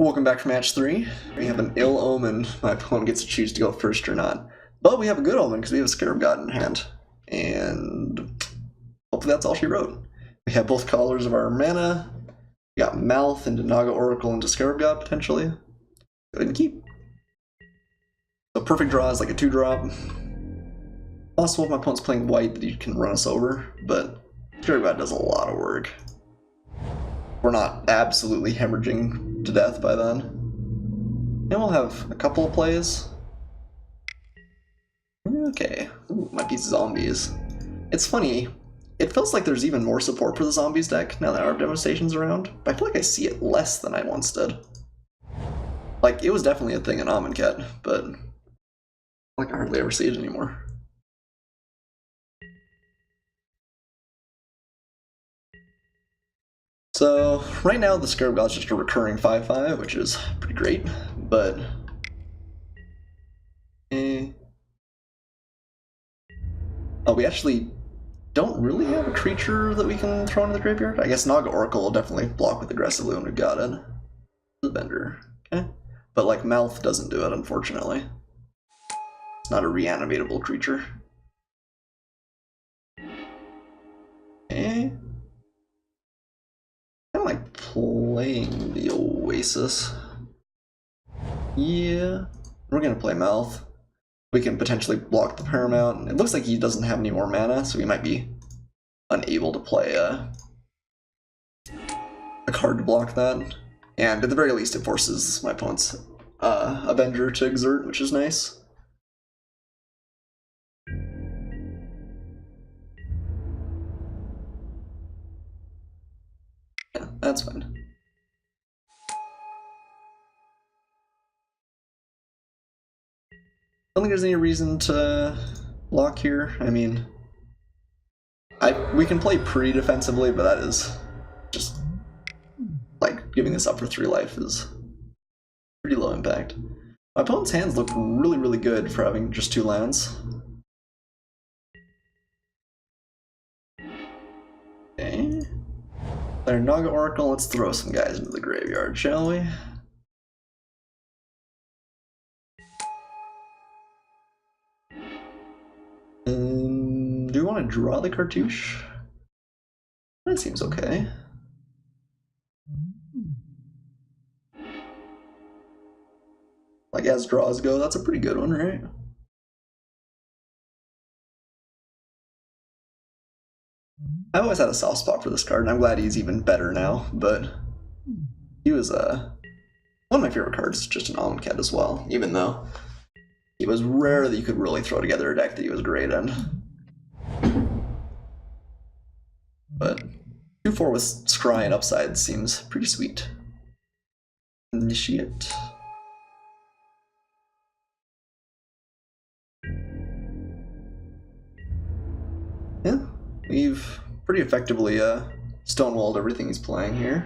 Welcome back for match 3. We have an ill omen. My opponent gets to choose to go first or not. But we have a good omen because we have a Scarab God in hand. And hopefully that's all she wrote. We have both colors of our mana. We got Mouth into Naga Oracle into Scarab God potentially. Go ahead and keep. So perfect draw is like a 2-drop. Possible if my opponent's playing white that he can run us over, but Scarab God does a lot of work. We're not absolutely hemorrhaging to death by then. And we'll have a couple of plays. Okay, ooh, might be zombies. It's funny, it feels like there's even more support for the zombies deck now that Hour of Devastation's around, but I feel like I see it less than I once did. Like, it was definitely a thing in Amonkhet, but I hardly ever see it anymore. So, right now the Scarab God's just a recurring 5/5, which is pretty great, but... Oh, we actually don't really have a creature that we can throw into the graveyard? I guess Naga Oracle will definitely block with aggressively when we've got it. The Bender, okay. But, like, Mouth doesn't do it, unfortunately. It's not a reanimatable creature. Okay. I like playing the Oasis. Yeah, we're gonna play Mouth. We can potentially block the Paramount. It looks like he doesn't have any more mana, so we might be unable to play a card to block that. And at the very least, it forces my opponent's Avenger to exert, which is nice. Yeah, that's fine. I don't think there's any reason to block here. I mean, we can play pre-defensively, but that is just, like, giving this up for 3 life is pretty low impact. My opponent's hands look really, really good for having just 2 lands. Okay. Their Naga Oracle, let's throw some guys into the graveyard, shall we? Do we want to draw the cartouche? That seems okay. Like, as draws go, that's a pretty good one, right? I've always had a soft spot for this card, and I'm glad he's even better now, but he was one of my favorite cards, just an Amonkhet as well, even though it was rare that you could really throw together a deck that he was great in. But 2/4 with Scry and Upside seems pretty sweet. Initiate. Yeah, we've pretty effectively stonewalled everything he's playing here.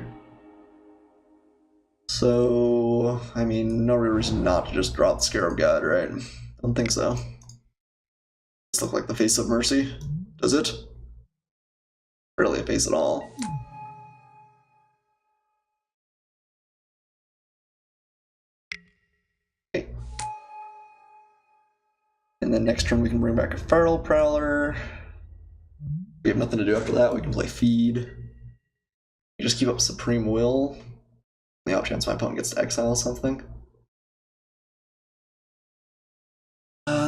So, I mean, no real reason not to just drop the Scarab God, right? I don't think so. This look like the face of mercy? Does it? Barely a face at all. Okay. And then next turn we can bring back a Feral Prowler. We have nothing to do after that, we can play Feed. We just keep up Supreme Will. The off chance my opponent gets to exile something.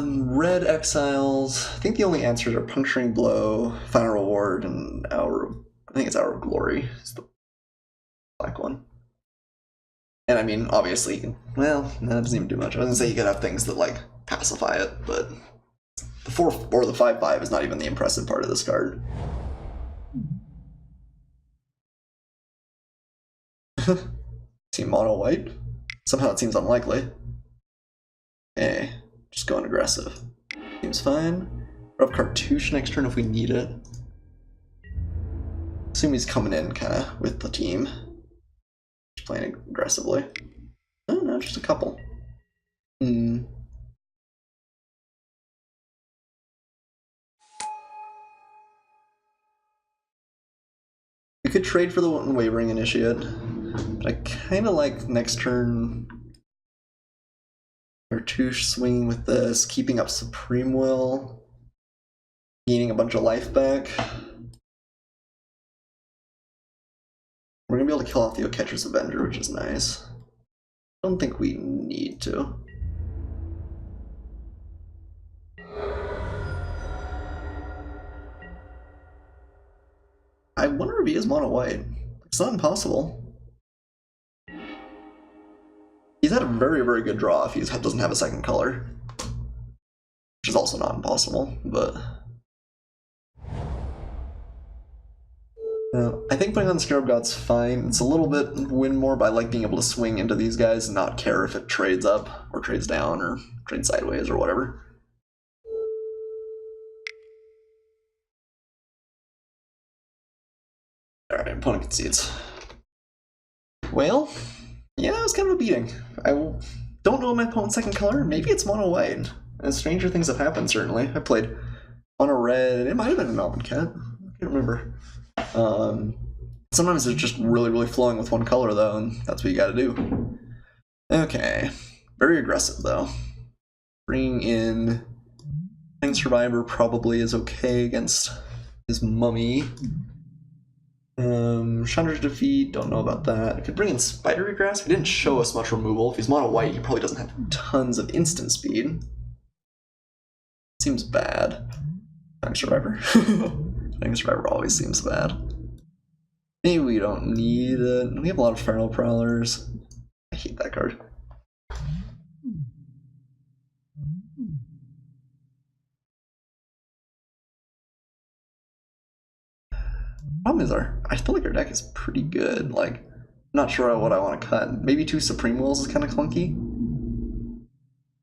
Red exiles. I think the only answers are Puncturing Blow, Final Reward, and I think it's Hour of Glory. It's the black one. And I mean, obviously, you can, well, that doesn't even do much. I was gonna say you could have things that, like, pacify it, but the 4 or the 5/5 is not even the impressive part of this card. Team mono white? Somehow it seems unlikely. Okay, just going aggressive. Seems fine. We'll have Cartouche next turn if we need it. Assume he's coming in kinda with the team. Just playing aggressively. Oh no, just a couple. We could trade for the Wavering Initiate. But I kind of like next turn Cartouche swinging with this, keeping up Supreme Will, gaining a bunch of life back. We're gonna be able to kill off the Oketcher's Avenger, which is nice. I don't think we need to. I wonder if he is mono white. It's not impossible. He's had a very, very good draw if he doesn't have a second color. Which is also not impossible, but... I think putting on the Scarab God's fine. It's a little bit win more, but I like being able to swing into these guys and not care if it trades up, or trades down, or trades sideways, or whatever. Alright, opponent concedes. Well, yeah, it was kind of a beating. I don't know my opponent's second color. Maybe it's mono white. Stranger things have happened, certainly. I played mono red. It might have been an Almond Cat. I can't remember. Sometimes it's just really, really flowing with one color, though, and that's what you gotta do. Okay. Very aggressive, though. Bringing in... Fang Survivor probably is okay against his Mummy. Chandra's Defeat, don't know about that. I could bring in Spidery Grasp. He didn't show us much removal. If he's mono white, he probably doesn't have tons of instant speed. Seems bad. Fang Survivor. Fang Survivor always seems bad. Maybe we don't need it. We have a lot of Feral Prowlers. I hate that card. Problem is, I feel like our deck is pretty good. Like, I'm not sure what I want to cut. Maybe 2 Supreme Wills is kind of clunky.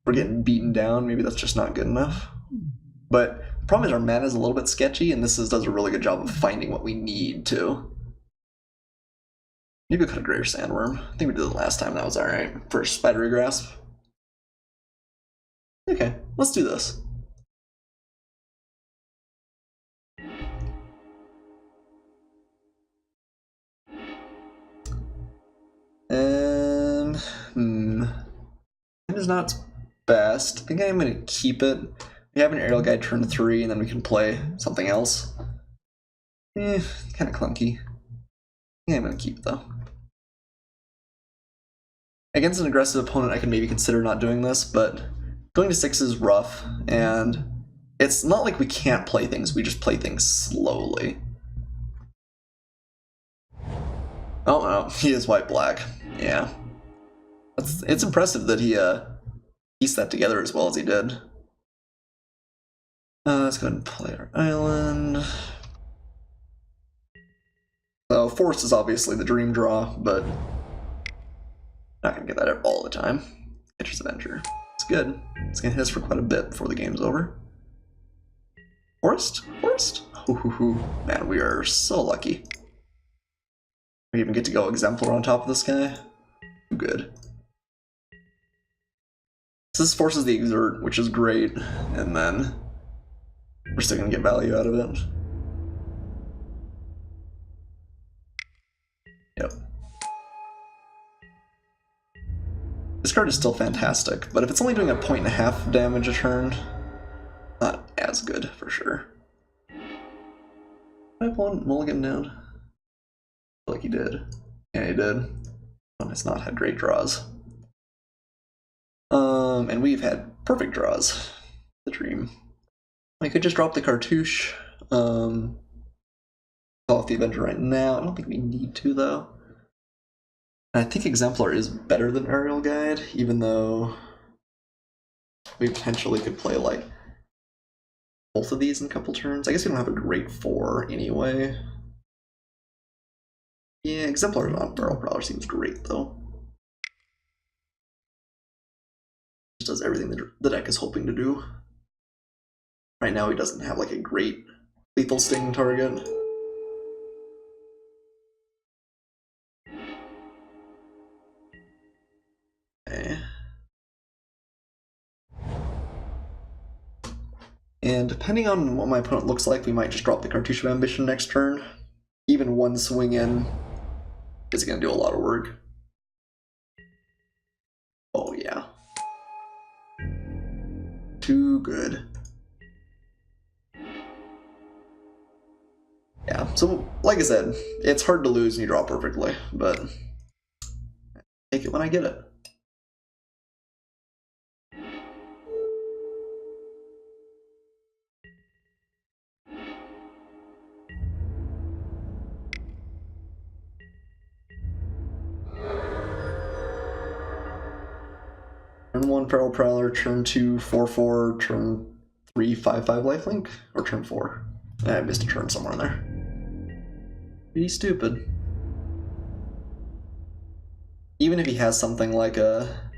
We're getting beaten down. Maybe that's just not good enough. But the problem is our mana is a little bit sketchy, and this does a really good job of finding what we need to. Maybe we'll cut a Greater Sandworm. I think we did it last time. That was alright. For Spidery Grasp. Okay, let's do this. It is not its best. I think I'm going to keep it. We have an Aerial Guide turn 3, and then we can play something else. Kind of clunky. Yeah, I'm going to keep it, though. Against an aggressive opponent, I can maybe consider not doing this, but going to 6 is rough, and it's not like we can't play things, we just play things slowly. Oh no, he is white-black. Yeah. It's impressive that he pieced that together as well as he did. Let's go ahead and play our island. So Force is obviously the dream draw, but not gonna get that all the time. Catcher's Avenger. It's good. It's gonna hit us for quite a bit before the game's over. Forest? Forest? Man, we are so lucky. We even get to go Exemplar on top of this guy. Too good. So this forces the Exert, which is great, and then we're still gonna get value out of it. Yep. This card is still fantastic, but if it's only doing a 1.5 damage a turn, not as good for sure. Did I have one mulligan down? I feel like he did. Yeah, he did. Oh, it's not had great draws. And we've had perfect draws. The dream. I could just drop the Cartouche. Call off the Avenger right now. I don't think we need to, though. I think Exemplar is better than Aerial Guide, even though we potentially could play, like, both of these in a couple turns. I guess we don't have a great 4 anyway. Yeah, Exemplar on Feral Prowler seems great, though. Just does everything the deck is hoping to do. Right now he doesn't have, like, a great lethal sting target. Okay. And depending on what my opponent looks like, we might just drop the Cartouche of Ambition next turn. Even one swing in Is it gonna do a lot of work? Oh yeah. Too good. Yeah, so like I said, it's hard to lose when you draw perfectly, but take it when I get it. Turn 1 Feral Prowler, turn 2 4/4, turn 3 5/5 lifelink, or turn 4. I missed a turn somewhere in there. Pretty stupid. Even if he has something like a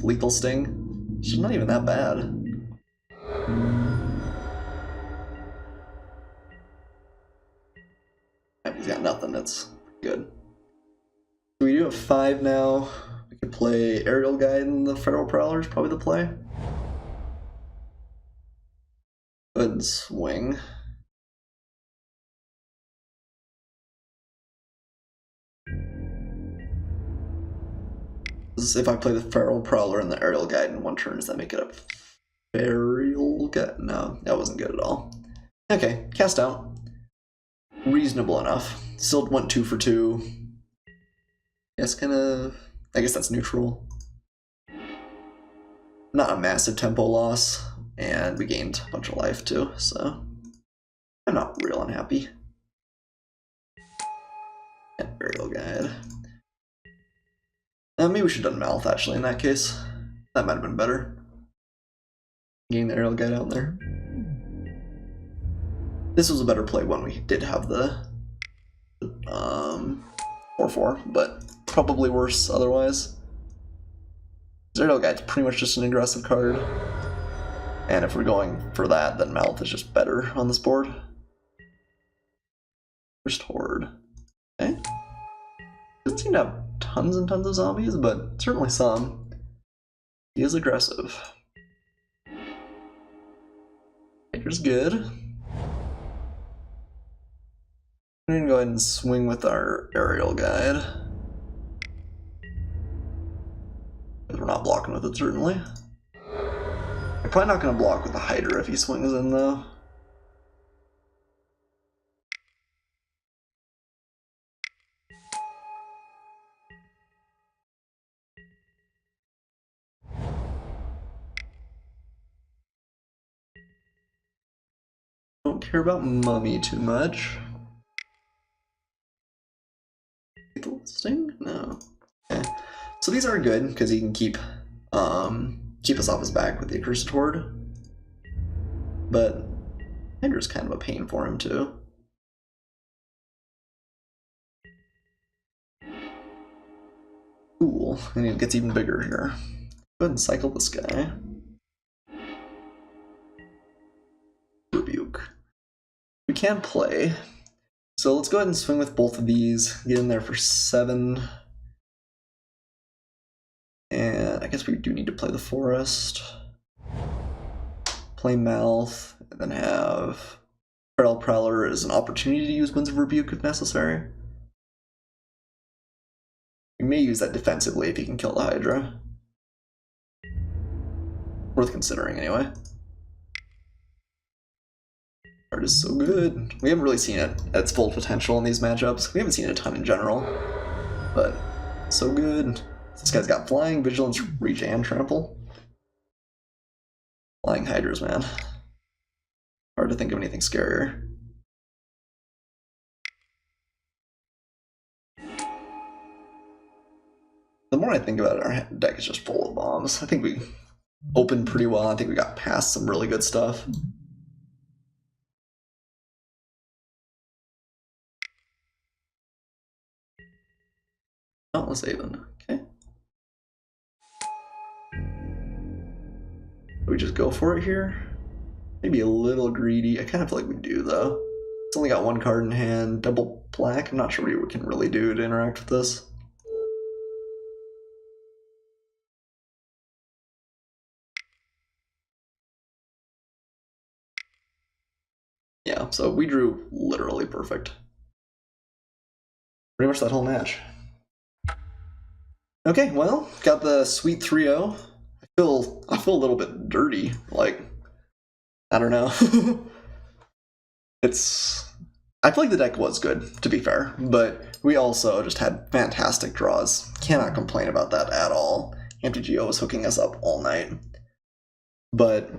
lethal sting, it's not even that bad. If he's got nothing, that's good. So we do have 5 now. We could play Aerial Guide and the Feral Prowler is probably the play. Good swing. If I play the Feral Prowler and the Aerial Guide in one turn, does that make it a Feral Guide? No, that wasn't good at all. Okay, cast out. Reasonable enough. Still went 2 for 2. Yes, kind of. I guess that's neutral. Not a massive tempo loss, and we gained a bunch of life too, so I'm not real unhappy. Aerial Guide. Maybe we should have done Mouth actually in that case. That might have been better. Getting the Aerial Guide out there. This was a better play when we did have the 4/4, but probably worse otherwise. Aerial Guide's pretty much just an aggressive card. And if we're going for that, then Mouth is just better on this board. First Horde. Okay. Doesn't seem to have tons and tons of zombies, but certainly some. He is aggressive. Hiker's good. We're gonna go ahead and swing with our Aerial Guide. We're not blocking with it, certainly. I'm probably not gonna block with the Hydra if he swings in, though. Don't care about Mummy too much. Lethal Sting? No. Okay. So these are good because he can keep us off his back with the Accursed Horde. But Hydra's kind of a pain for him too. Cool. And it gets even bigger here. Go ahead and cycle this guy. Rebuke. We can play. So let's go ahead and swing with both of these. Get in there for 7. And I guess we do need to play the Forest. Play Mouth, and then have Feral Prowler as an opportunity to use Winds of Rebuke if necessary. We may use that defensively if he can kill the Hydra. Worth considering anyway. Card is so good. We haven't really seen it at its full potential in these matchups. We haven't seen it a ton in general, but so good. This guy's got Flying, Vigilance, Reach, and Trample. Flying Hydras, man. Hard to think of anything scarier. The more I think about it, our deck is just full of bombs. I think we opened pretty well. I think we got past some really good stuff. Countless Haven, okay. Do we just go for it here? Maybe a little greedy. I kind of feel like we do, though. It's only got 1 card in hand, double black. I'm not sure what we can really do to interact with this. Yeah, so we drew literally perfect. pretty much that whole match. Okay, well, got the sweet 3-0. I feel a little bit dirty. Like, I don't know. I feel like the deck was good, to be fair, but we also just had fantastic draws. Cannot complain about that at all. MTGO was hooking us up all night. But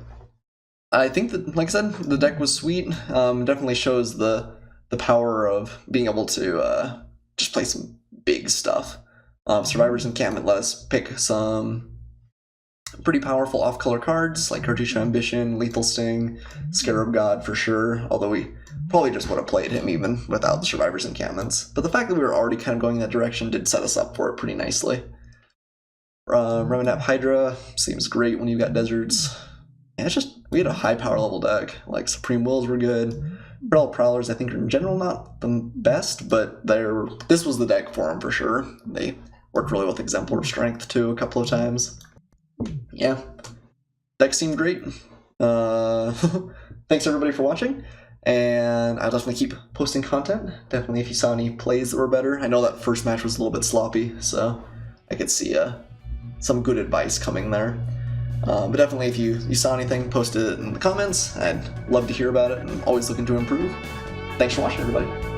I think that, like I said, the deck was sweet. Definitely shows the power of being able to just play some big stuff. Survivor's Encampment let us pick some pretty powerful off-color cards, like Cartouche Ambition, Lethal Sting, Scarab God for sure, although we probably just would have played him even without the Survivor's Encampments. But the fact that we were already kind of going in that direction did set us up for it pretty nicely. Reminap Hydra seems great when you've got deserts. And it's just, we had a high power level deck. Like, Supreme Wills were good. Brawl Prowlers, I think, are in general not the best, but this was the deck for them for sure. They worked really with Exemplar Strength too a couple of times. Yeah, deck seemed great. Thanks everybody for watching, and I'll definitely keep posting content. Definitely if you saw any plays that were better. I know that first match was a little bit sloppy, so I could see some good advice coming there. But definitely if you saw anything, post it in the comments. I'd love to hear about it, and I'm always looking to improve. Thanks for watching, everybody.